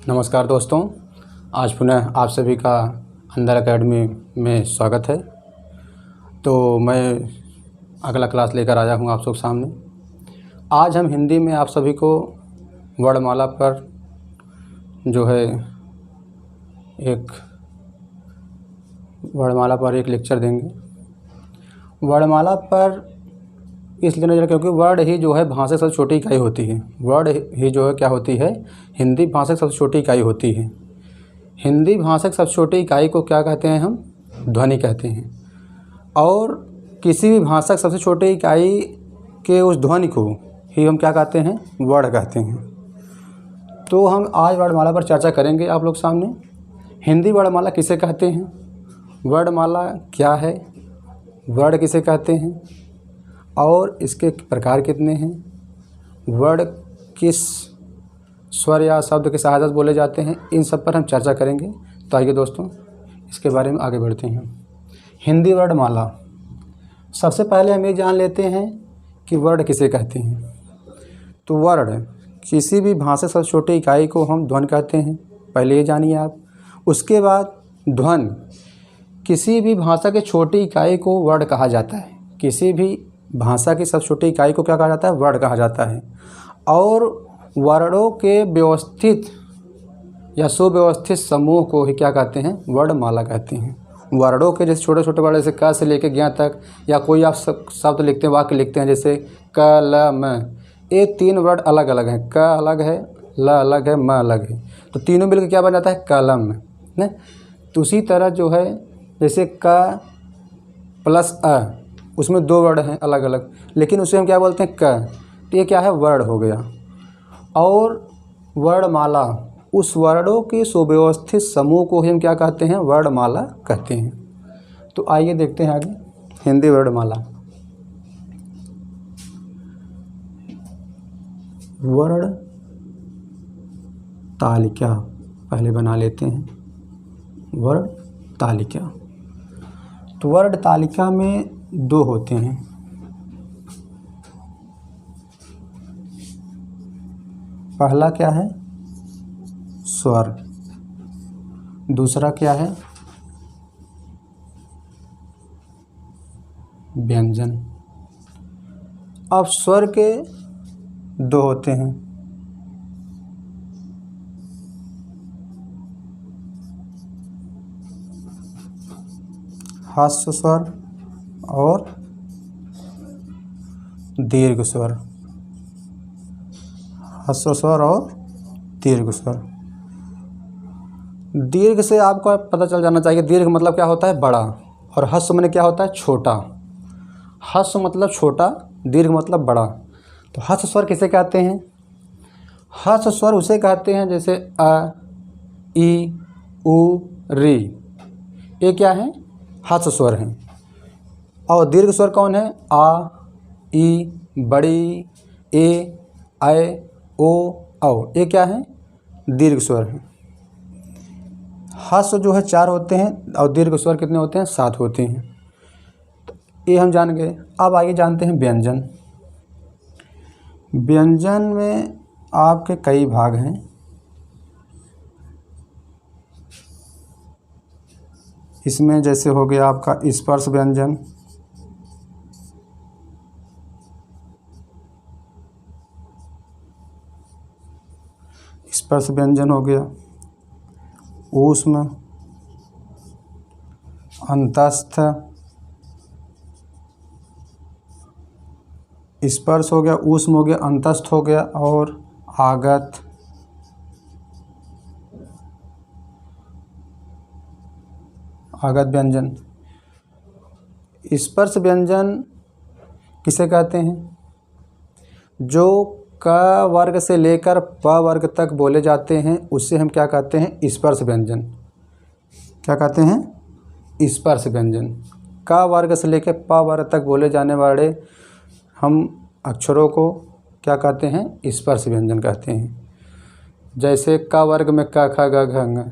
नमस्कार दोस्तों, आज पुनः आप सभी का अंदर एकेडमी में स्वागत है। तो मैं अगला क्लास लेकर आया हूँ आप सब सामने। आज हम हिंदी में आप सभी को वर्णमाला पर जो है एक लेक्चर देंगे। वर्णमाला पर इसलिए नजर क्योंकि वर्ड ही जो है भाषा की सबसे छोटी इकाई होती है। वर्ड ही जो है क्या होती है, हिंदी भाषा की सबसे छोटी इकाई होती है। हिंदी भाषा की सबसे छोटी इकाई को क्या कहते हैं, हम ध्वनि कहते हैं। और किसी भी भाषा की सबसे छोटी इकाई के उस ध्वनि को ही हम क्या कहते हैं, वर्ड कहते हैं। तो हम आज वर्णमाला पर चर्चा करेंगे आप लोग सामने। हिंदी वर्णमाला किसे कहते हैं, वर्णमाला क्या है, वर्ड किसे कहते हैं और इसके प्रकार कितने हैं, वर्ड किस स्वर या शब्द के सहायता से बोले जाते हैं, इन सब पर हम चर्चा करेंगे। तो आइए दोस्तों इसके बारे में आगे बढ़ते हैं। हिंदी वर्णमाला, सबसे पहले हम ये जान लेते हैं कि वर्ड किसे कहते हैं। तो वर्ड किसी भी भाषा से सबसे छोटी इकाई को हम ध्वनि कहते हैं, पहले ये जानिए आप। उसके बाद ध्वनि, किसी भी भाषा के छोटी इकाई को वर्ड कहा जाता है। किसी भी भाषा की सबसे छोटी इकाई को क्या कहा जाता है, वर्ड कहा जाता है। और वर्णों के व्यवस्थित या सुव्यवस्थित समूह को ही क्या कहते हैं, वर्णमाला कहते हैं। वर्णों के जैसे छोटे छोटे वर्ड, जैसे क से लेकर ज्ञ तक, या कोई आप शब्द लिखते हैं, वाक्य लिखते हैं, जैसे क ल म, ये तीन वर्ड अलग अलग हैं। क अलग है, ल अलग है, म अलग है, तो तीनों मिलकर क्या बन जाता है, कलम है। तो उसी तरह जो है, जैसे क प्लस अ, उसमें दो वर्ड हैं अलग अलग, लेकिन उसे हम क्या बोलते हैं, क। तो ये क्या है, वर्ड हो गया। और वर्णमाला, उस वर्णों के सुव्यवस्थित समूह को ही हम क्या कहते हैं, वर्णमाला कहते हैं। तो आइए देखते हैं आगे हिंदी वर्णमाला। वर्ण तालिका पहले बना लेते हैं, वर्ण तालिका। तो वर्ण तालिका में दो होते हैं। पहला क्या है, स्वर। दूसरा क्या है, व्यंजन। अब स्वर के दो होते हैं। ह्रस्व स्वर और दीर्घ स्वर। ह्रस्व स्वर और दीर्घ स्वर। दीर्घ से आपको पता चल जाना चाहिए, दीर्घ मतलब क्या होता है, बड़ा, और ह्रस्व में क्या होता है, छोटा। ह्रस्व मतलब छोटा, दीर्घ मतलब बड़ा। तो ह्रस्व स्वर किसे कहते हैं, ह्रस्व स्वर उसे कहते हैं जैसे अ, ई, उ, री, ये क्या है, ह्रस्व स्वर हैं। और दीर्घ स्वर कौन है, आ, ई, बड़ी, ए, ऐ, ओ, औ, ये क्या है, दीर्घ स्वर है। ह्रस्व जो है 4 होते हैं और दीर्घ स्वर कितने होते हैं, 7 होते हैं। तो ये हम जान गए। अब आइए जानते हैं व्यंजन। व्यंजन में आपके कई भाग हैं। इसमें जैसे हो गया आपका स्पर्श व्यंजन, स्पर्श व्यंजन हो गया, ऊष्म, अंतस्थ, स्पर्श हो गया, ऊष्म हो गया, अंतस्थ हो गया, और आगत। आगत व्यंजन। स्पर्श व्यंजन किसे कहते हैं, जो क वर्ग से लेकर प वर्ग तक बोले जाते हैं, उससे हम क्या कहते हैं, स्पर्श व्यंजन। क्या कहते हैं, स्पर्श व्यंजन। क वर्ग से लेकर प वर्ग तक बोले जाने वाले हम अक्षरों को क्या कहते हैं, स्पर्श व्यंजन कहते हैं। जैसे क वर्ग में क ख ग घ ङ,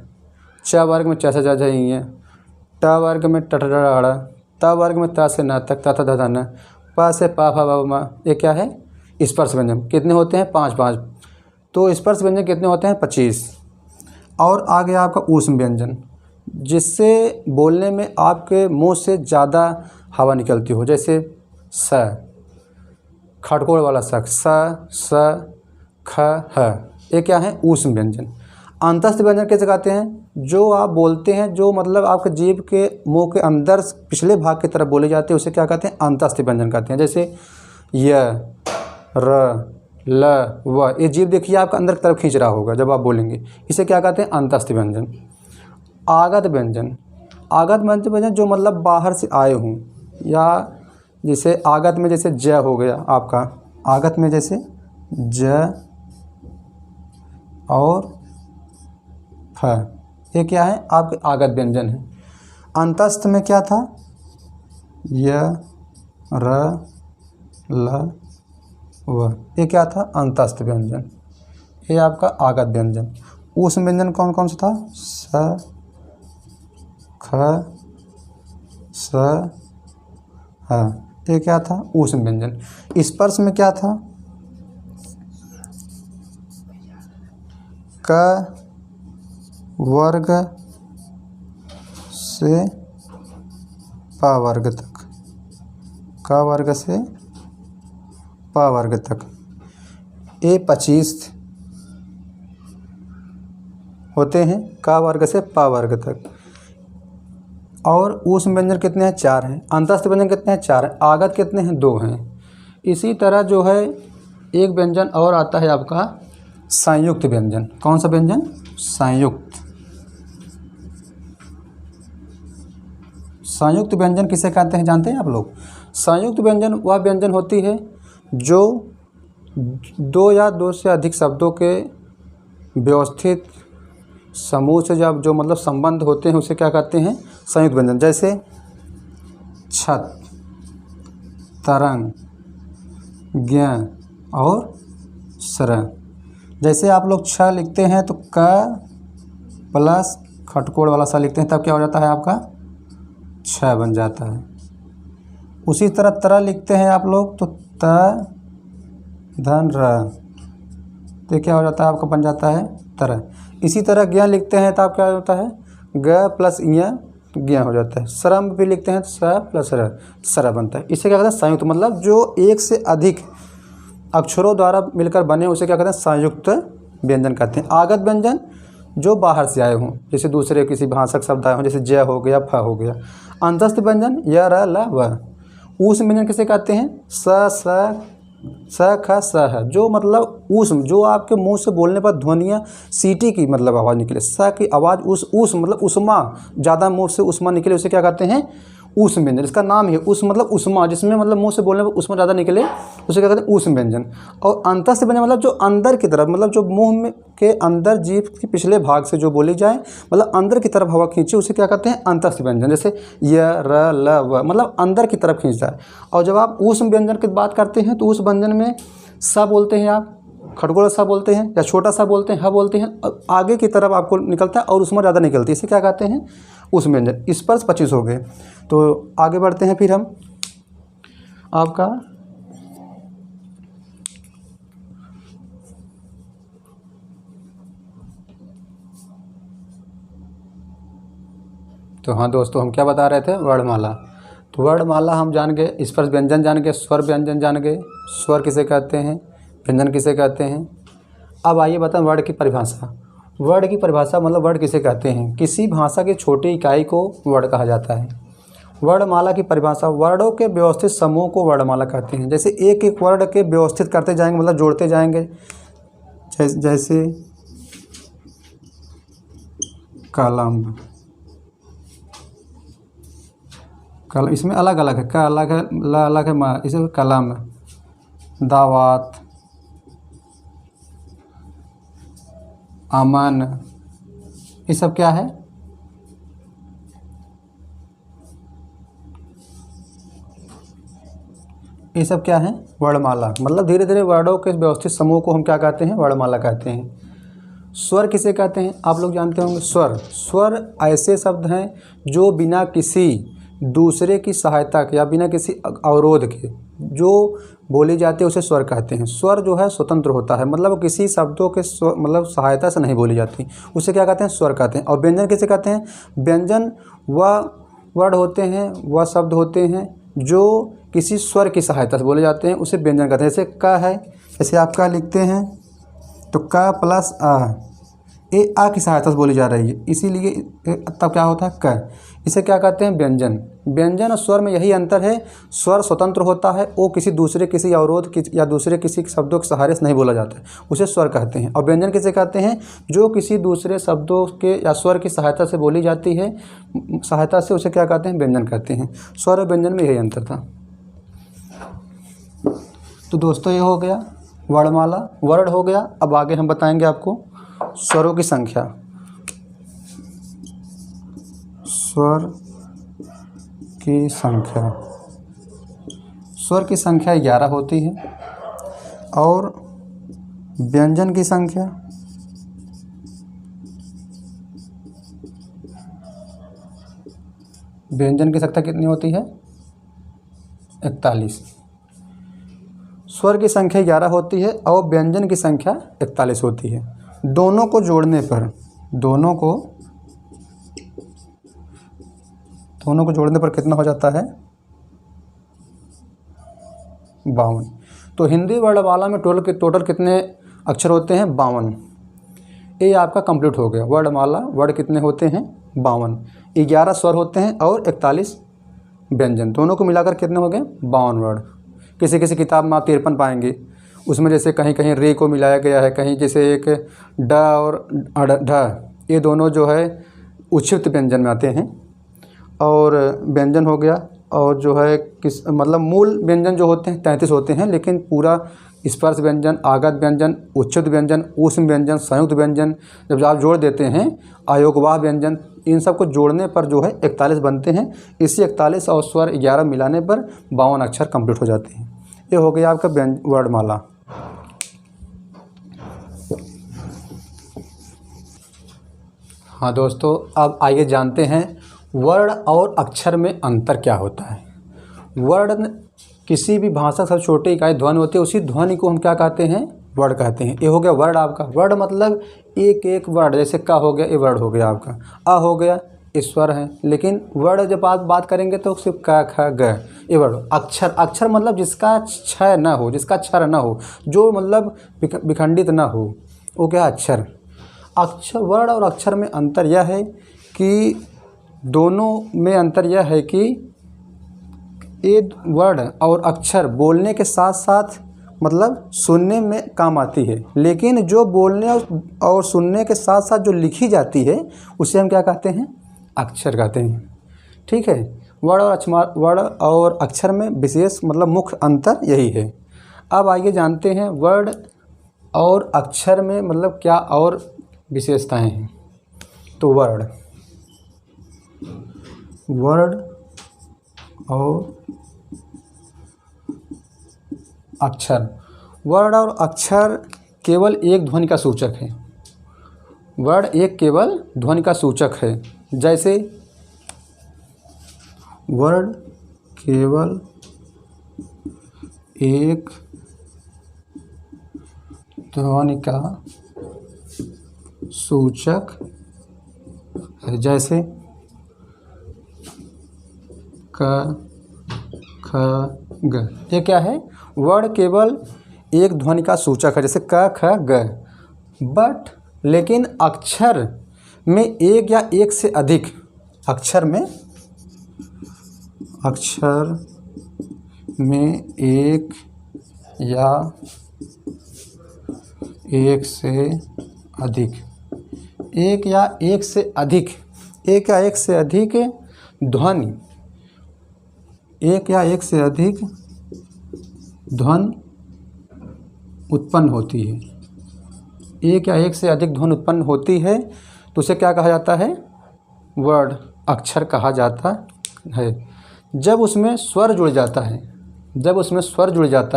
च वर्ग में च छ ज झ इ ञ, ट वर्ग में ट ठ ड ढ़, त वर्ग में त से न तक, त थ द ध न, प से प फ ब म। ये क्या है, स्पर्श व्यंजन। कितने होते हैं, 5 5। तो स्पर्श व्यंजन कितने होते हैं, 25। और आ गया आपका ऊष्म व्यंजन, जिससे बोलने में आपके मुंह से ज़्यादा हवा निकलती हो, जैसे स, खटकोड़ वाला स ख ह, ये क्या है? ऊष्म व्यंजन। अंतस्थ व्यंजन कैसे कहते हैं? जो आप बोलते हैं, जो मतलब आपके जीभ के मुंह के अंदर पिछले भाग की तरफ बोले जाते हैं, उसे क्या कहते हैं? अंतस्थ व्यंजन कहते हैं। जैसे य, र, ल, व, ये जीभ देखिए आपका अंदर की तरफ खींच रहा होगा जब आप बोलेंगे, इसे क्या कहते हैं? अंतस्थ व्यंजन। आगत व्यंजन, आगत व्यंजन जो मतलब बाहर से आए हों, या जैसे आगत में जैसे ज हो गया आपका, आगत में जैसे ज और फ, ये क्या है? आपके आगत व्यंजन है। अंतस्थ में क्या था? य, र, ल, व, ये क्या था? अंतस्थ व्यंजन। ये आपका आगत व्यंजन। ऊष्म व्यंजन कौन कौन सा था? स, ख, स, ह, ये क्या था? ऊष्म व्यंजन। स्पर्श में क्या था? क वर्ग से प वर्ग तक, क वर्ग से प वर्ग तक, ये 25 होते हैं, क वर्ग से प वर्ग तक। और ऊष्म व्यंजन कितने हैं? 4 हैं। अंतस्थ व्यंजन कितने हैं? 4 हैं। आगत कितने हैं? 2 हैं। इसी तरह जो है एक व्यंजन और आता है आपका संयुक्त व्यंजन। कौन सा व्यंजन? संयुक्त। संयुक्त व्यंजन किसे कहते हैं जानते हैं आप लोग? संयुक्त व्यंजन वह व्यंजन होती है जो 2 या 2 से अधिक शब्दों के व्यवस्थित समूह से जब जो मतलब संबंध होते हैं, उसे क्या कहते हैं? संयुक्त व्यंजन। जैसे छत, तरंग, ज्ञ और सर। जैसे आप लोग छ लिखते हैं तो क प्लस खटकोड़ वाला सा लिखते हैं, तब क्या हो जाता है? आपका छ बन जाता है। उसी तरह तरह लिखते हैं आप लोग तो त धन र, तो क्या हो जाता है? आपका बन जाता है तरह। इसी तरह ज्ञ लिखते हैं तो आप क्या होता है? ग प्लस ञ, ज्ञ हो जाता है। सरम भी लिखते हैं तो स प्लस र, सर बनता है। इसे क्या कहते हैं? संयुक्त। मतलब जो एक से अधिक अक्षरों द्वारा मिलकर बने उसे क्या कहते हैं? संयुक्त व्यंजन कहते हैं। आगत व्यंजन जो बाहर से आए हों, जैसे दूसरे किसी भाषक शब्द आए हों, जैसे ज हो गया, फ हो गया। अंतस्थ व्यंजन य, र, ल, व। ऊष्म व्यंजन किसे कहते हैं? स, ख, स, ह, जो मतलब ऊष्म, जो आपके मुंह से बोलने पर ध्वनियाँ सीटी की मतलब आवाज़ निकले, स की आवाज़ ऊष्म मतलब उष्मा, ज़्यादा मुंह से उष्मा निकले, उसे क्या कहते हैं? ऊष्म व्यंजन। इसका नाम ही ऊष्म मतलब उष्मा, जिसमें मतलब मुंह से बोलने पर उष्मा ज़्यादा निकले, उसे क्या कहते हैं? ऊष्म व्यंजन। और अंतस्थ व्यंजन मतलब जो अंदर की तरफ, मतलब जो मुंह में के अंदर जीभ के पिछले भाग से जो बोली जाए, मतलब अंदर की तरफ हवा खींचे, उसे क्या कहते हैं? अंतस्थ व्यंजन। जैसे य, र, ल, व, मतलब अंदर की तरफ खींचता है। और जब आप ऊष्म व्यंजन की बात करते हैं तो उस व्यंजन में स बोलते हैं आप, खटगोला सा बोलते हैं, या छोटा सा बोलते हैं, ह बोलते हैं, आगे की तरफ आपको निकलता है और उसमें ज़्यादा निकलती है, इसे क्या कहते हैं? उस व्यंजन। स्पर्श 25 हो गए। तो आगे बढ़ते हैं फिर हम आपका तो हाँ दोस्तों, हम क्या बता रहे थे? वर्णमाला। तो वर्णमाला हम जान गए, स्पर्श व्यंजन जान गए, स्वर व्यंजन जान गए, स्वर किसे कहते हैं, व्यंजन किसे कहते हैं। अब आइए बताएं वर्ण की परिभाषा। वर्ण की परिभाषा मतलब वर्ण किसे कहते हैं? किसी भाषा की छोटी इकाई को वर्ण कहा जाता है। वर्णमाला की परिभाषा, वर्णों के व्यवस्थित समूह को वर्णमाला कहते हैं। जैसे एक एक वर्ण के व्यवस्थित करते जाएंगे, मतलब जोड़ते जाएंगे, जैसे कलम, इसमें अलग अलग है, क अलग है, ल अलग है, म, इसे कलम, दावत, अमन, ये सब क्या है? ये सब क्या है? वर्णमाला। मतलब धीरे धीरे वर्णों के व्यवस्थित समूह को हम क्या कहते हैं? वर्णमाला कहते हैं। स्वर किसे कहते हैं? आप लोग जानते होंगे। स्वर ऐसे शब्द हैं जो बिना किसी दूसरे की सहायता के या बिना किसी अवरोध के जो बोली जाती है उसे स्वर कहते हैं। स्वर जो है स्वतंत्र होता है, मतलब किसी शब्दों के मतलब सहायता से नहीं बोली जाती, उसे क्या कहते हैं? स्वर कहते हैं। और व्यंजन किसे कहते हैं? व्यंजन वह वर्ड होते हैं, वह शब्द होते हैं जो किसी स्वर की सहायता से बोले जाते हैं, उसे व्यंजन कहते हैं। जैसे क है, जैसे आप क लिखते हैं तो क प्लस आ, ये आ की सहायता से बोली जा रही है, इसीलिए तब क्या होता है? क। इसे क्या कहते हैं? व्यंजन। व्यंजन और स्वर में यही अंतर है, स्वर स्वतंत्र होता है, वो किसी अवरोध या दूसरे किसी शब्दों के सहारे से नहीं बोला जाता है, उसे स्वर कहते हैं। और व्यंजन किसे कहते हैं? जो किसी दूसरे शब्दों के या स्वर की सहायता से बोली जाती है, सहायता से, उसे क्या कहते हैं? व्यंजन कहते हैं। स्वर और व्यंजन में यही अंतर था। तो दोस्तों ये हो गया वर्णमाला, वर्ड हो गया। अब आगे हम बताएंगे आपको स्वरों की संख्या। स्वर की संख्या, स्वर की संख्या 11 होती है। और व्यंजन की संख्या कितनी होती है? 41। स्वर की संख्या 11 होती है और व्यंजन की संख्या 41 होती है। दोनों को जोड़ने पर कितना हो जाता है? 52। तो हिंदी वर्णमाला में टोटल कितने अक्षर होते हैं? 52। ये आपका कंप्लीट हो गया वर्णमाला। वर्ड कितने होते हैं? 52। 11 स्वर होते हैं और 41 व्यंजन, दोनों को मिलाकर कितने हो गए? 52 वर्ड। किसी किसी किताब में आप 53 पाएंगे, उसमें जैसे कहीं कहीं रे को मिलाया गया है, कहीं जैसे एक ड और ढ, ये दोनों जो है उच्छिष्ट व्यंजन में आते हैं। और व्यंजन हो गया। और जो है मतलब मूल व्यंजन जो होते हैं 33 होते हैं, लेकिन पूरा स्पर्श व्यंजन, आगत व्यंजन, उच्छिष्ट व्यंजन, ऊष्म व्यंजन, संयुक्त व्यंजन जब आप जोड़ देते हैं, अयोगवाह व्यंजन, इन सब को जोड़ने पर जो है 41 बनते हैं। इसी 41 और स्वर 11 मिलाने पर 52 अक्षर कंप्लीट हो जाते हैं। ये हो गया आपका वर्णमाला। हाँ दोस्तों, अब आइए जानते हैं वर्ण और अक्षर में अंतर क्या होता है। वर्ण किसी भी भाषा सबसे छोटी इकाई ध्वनि होती है, उसी ध्वनि को हम क्या कहते हैं? वर्ड कहते हैं। ये हो गया वर्ड आपका। वर्ड मतलब एक एक वर्ड, जैसे क हो गया, ये वर्ड हो गया आपका। अ हो गया, ईश्वर है। लेकिन वर्ड जब आप बात करेंगे तो सिर्फ क ख ग, ये वर्ड। अक्षर मतलब जिसका क्षय न हो, जिसका क्षर न हो, जो मतलब विखंडित न हो, वो क्या? अक्षर। वर्ण और अक्षर में अंतर यह है कि दोनों में अंतर यह है कि ये वर्ड और अक्षर बोलने के साथ साथ मतलब सुनने में काम आती है, लेकिन जो बोलने और सुनने के साथ साथ जो लिखी जाती है उसे हम क्या कहते हैं? अक्षर कहते हैं। ठीक है। वर्ण और अक्षर में विशेष मतलब मुख्य अंतर यही है। अब आइए जानते हैं वर्ड और अक्षर में मतलब क्या और विशेषताएं हैं। तो वर्ड और अक्षर। वर्ण और अक्षर केवल एक ध्वनि का सूचक है। वर्ड एक केवल ध्वनि का सूचक है। जैसे वर्ड केवल एक ध्वनि का सूचक है। जैसे क ख ग, ये क्या है? वर्ड केवल एक ध्वनि का सूचक है, जैसे क ख ग। बट लेकिन अक्षर में एक या एक से अधिक, अक्षर में एक या एक से अधिक, एक या एक से अधिक ध्वनि, एक या एक से अधिक ध्वनि उत्पन्न होती है। एक या एक से अधिक ध्वनि उत्पन्न होती है तो उसे क्या कहा जाता है? वर्ड, अक्षर कहा जाता है। जब उसमें स्वर जुड़ जाता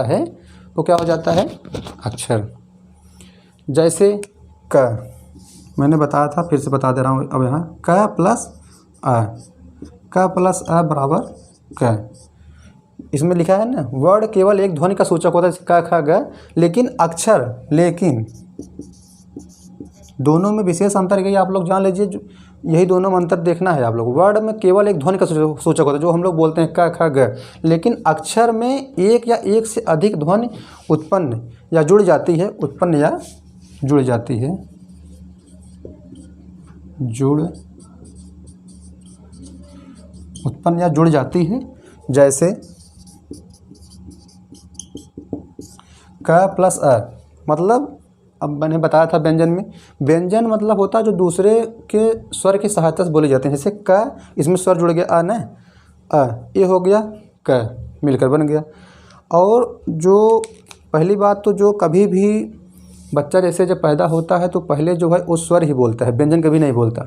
है तो क्या हो जाता है? अक्षर। जैसे क, मैंने बताया था, फिर से बता दे रहा हूँ अब यहाँ। क प्लस अ बराबर क। इसमें लिखा है ना, वर्ड केवल एक ध्वनि का सूचक होता है, क ख ग, लेकिन दोनों में विशेष अंतर है, आप लोग जान लीजिए। यही दोनों में अंतर देखना है आप लोग। वर्ड में केवल एक ध्वनि का सूचक होता है, जो हम लोग बोलते हैं क ख ग, लेकिन अक्षर में एक या एक से अधिक ध्वनि उत्पन्न या जुड़ जाती है, जुड़ जाती है। जैसे क प्लस अ, मतलब अब मैंने बताया था व्यंजन में, व्यंजन मतलब होता है जो दूसरे के स्वर की सहायता से बोले जाते हैं। जैसे क, इसमें स्वर जुड़ गया अ न, ये हो गया क, मिलकर बन गया। और जो पहली बात तो जो कभी भी बच्चा जैसे जब पैदा होता है तो पहले जो है वो स्वर ही बोलता है, व्यंजन कभी नहीं बोलता।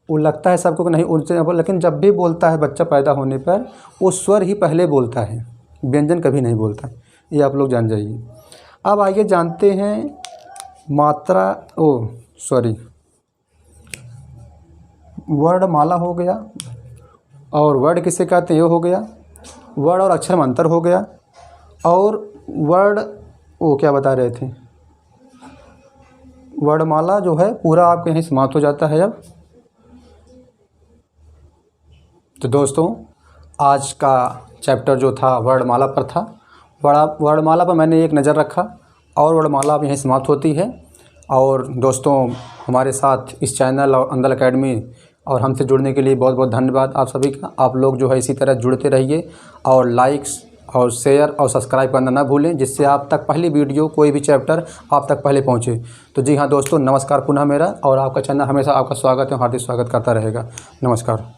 वो लगता है सबको कि नहीं उनसे, लेकिन जब भी बोलता है बच्चा पैदा होने पर वो स्वर ही पहले बोलता है, व्यंजन कभी नहीं बोलता। ये आप लोग जान जाइए। अब आइए जानते हैं वर्णमाला हो गया, और वर्ड किसे कहते हैं, ये हो गया। वर्ड और अक्षर में अंतर हो गया। और वर्ड क्या बता रहे थे, वर्णमाला जो है पूरा आपके यहीं समाप्त हो जाता है अब। तो दोस्तों आज का चैप्टर जो था वर्णमाला पर था। वर्णमाला पर मैंने एक नज़र रखा, और वर्णमाला अब यहीं समाप्त होती है। और दोस्तों हमारे साथ इस चैनल और अंदल एकेडमी और हमसे जुड़ने के लिए बहुत बहुत धन्यवाद आप सभी का। आप लोग जो है इसी तरह जुड़ते रहिए, और लाइक्स और शेयर और सब्सक्राइब करना ना भूलें, जिससे आप तक पहली वीडियो, कोई भी चैप्टर आप तक पहले पहुंचे। तो जी हाँ दोस्तों, नमस्कार पुनः मेरा, और आपका चैनल हमेशा आपका स्वागत है, हार्दिक स्वागत करता रहेगा। नमस्कार।